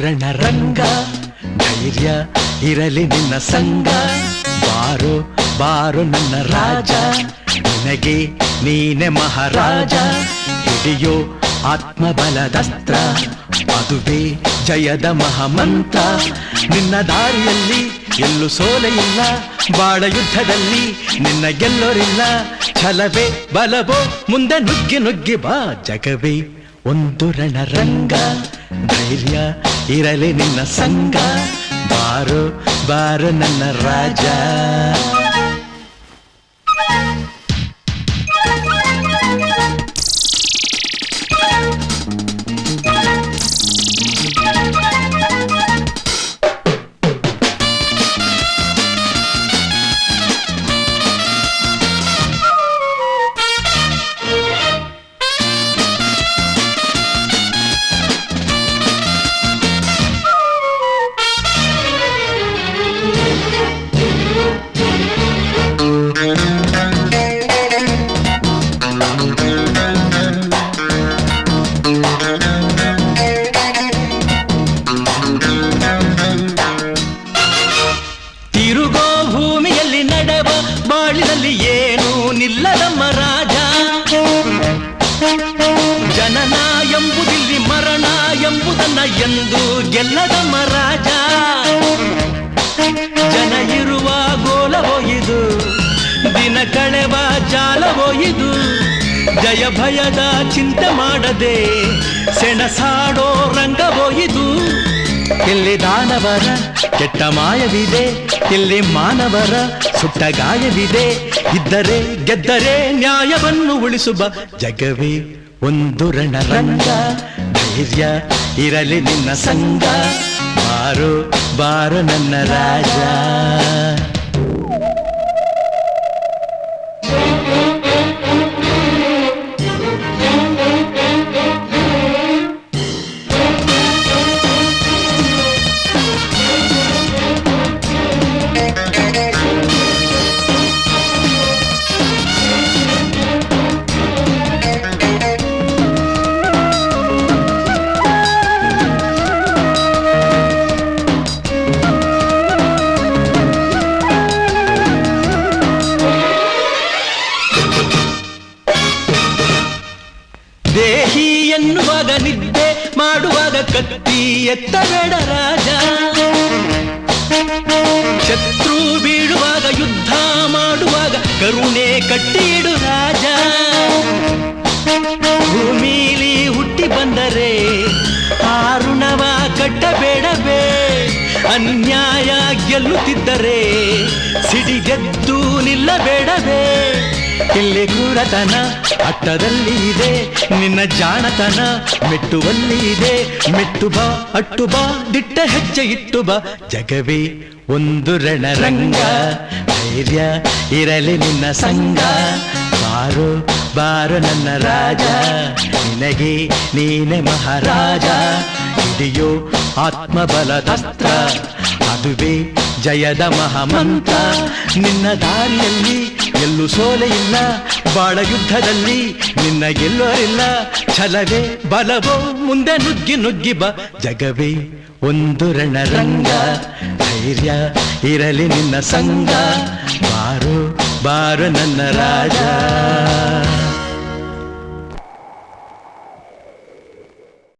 ರಣರಂಗ ಧೈರ್ಯ ಇರಲಿ ನಿನ್ನ ಸಂಗ ಬಾರೋ ಬಾರೋ ನನ್ನ ರಾಜ ನಿನಗೆ ನೀನೆ ಮಹಾರಾಜ ಹಿಡಿಯೋ ಆತ್ಮಬಲದಸ್ತ್ರ ಅದುವೇ ಜಯದ ಮಹಾಮಂತ್ರ ನಿನ್ನ ದಾರಿಯಲ್ಲಿ ಎಲ್ಲೂ ಸೋಲೆ ಇಲ್ಲ ಬಾಳ ಯುದ್ಧದಲ್ಲಿ ನಿನ್ನ ಗೆಲ್ಲೋರಿಲ್ಲ ಛಲವೇ ಬಲವೋ ಮುಂದೆ ನುಗ್ಗಿ ನುಗ್ಗಿ ಬಾ ಜಗವೇ ಒಂದು ರಣರಂಗ ಧೈರ್ಯ ಇರಲಿ ನಿನ್ನ ಸಂಗ ಬಾರೋ ಬಾರೋ ನನ್ನ ರಾಜ ಜನನ ಎಂಬುದಿಲ್ಲಿ ಮರಣ ಎಂಬುದನ್ನ ಎಂದು ಗೆಲ್ಲದಮ್ಮ ರಾಜ ಜನ ಇರುವ ಗೋಲವೋ ಇದು ದಿನ ಕಳೆವ ಜಾಲವೋ ಇದು ಜಯ ಭಯದ ಚಿಂತೆ ಮಾಡದೆ ಸೆಣಸಾಡೋ ರಂಗವೋ ಇದು ಇಲ್ಲಿ ದಾನವರ ಕೆಟ್ಟ ಮಾಯವಿದೆ ಇಲ್ಲಿ ಮಾನವರ ಸುಟ್ಟ ಗಾಯವಿದೆ ಇದ್ದರೆ ಗೆದ್ದರೆ ನ್ಯಾಯವನ್ನು ಉಳಿಸುವ ಜಗವೇ ಒಂದು ರಣರಂಗ ಧೈರ್ಯ ಇರಲಿ ನಿನ್ನ ಸಂಗ ಬಾರೋ ಬಾರೋ ನನ್ನ ರಾಜ ದೇಹಿ ಎನ್ನುವಾಗ ನಿದ್ದೆ ಮಾಡುವಾಗ ಕತ್ತಿ ಎತ್ತಬೇಡ ರಾಜ ಶತ್ರು ಬೀಳುವಾಗ ಯುದ್ಧ ಮಾಡುವಾಗ ಕರುಣೆ ಕಟ್ಟಿಡು ರಾಜ ಭೂಮಿಲಿ ಹುಟ್ಟಿ ಬಂದರೆ ಆರುಣವ ಕಟ್ಟಬೇಡವೇ ಅನ್ಯಾಯ ಗೆಲ್ಲುತ್ತಿದ್ದರೆ ಸಿಡಿಗೆದ್ದು ನಿಲ್ಲಬೇಡವೇ ಇಲ್ಲಿ ಕ್ರೂರತನ ಅಟ್ಟದಲ್ಲಿ ಇದೆ ನಿನ್ನ ಜಾಣತನ ಮೆಟ್ಟುವಲ್ಲಿ ಇದೆ ಮೆಟ್ಟು ಬಾ ಅಟ್ಟು ಬಾ ದಿಟ್ಟ ಹೆಜ್ಜೆ ಇಟ್ಟು ಬಾ ಜಗವೇ ಒಂದು ರಣರಂಗ ಧೈರ್ಯ ಇರಲಿ ನಿನ್ನ ಸಂಗ ಬಾರೋ ಬಾರೋ ನನ್ನ ರಾಜ ನಿನಗೆ ನೀನೆ ಮಹಾರಾಜ ಹಿಡಿಯೋ ಆತ್ಮಬಲದಸ್ತ್ರ ಅದುವೇ ಜಯದ ಮಹಾಮಂತ್ರ ನಿನ್ನ ದಾರಿಯಲ್ಲಿ ಎಲ್ಲೂ ಸೋಲೆ ಇಲ್ಲ ಬಾಳ ಯುದ್ಧದಲ್ಲಿ ನಿನ್ನ ಗೆಲ್ಲೋರಿಲ್ಲ ಛಲವೇ ಬಲವೋ ಮುಂದೆ ನುಗ್ಗಿ ನುಗ್ಗಿ ಬಾ ಜಗವೇ ಒಂದು ರಣರಂಗ ಧೈರ್ಯ ಇರಲಿ ನಿನ್ನ ಸಂಗ ಬಾರೋ ಬಾರೋ ನನ್ನ ರಾಜ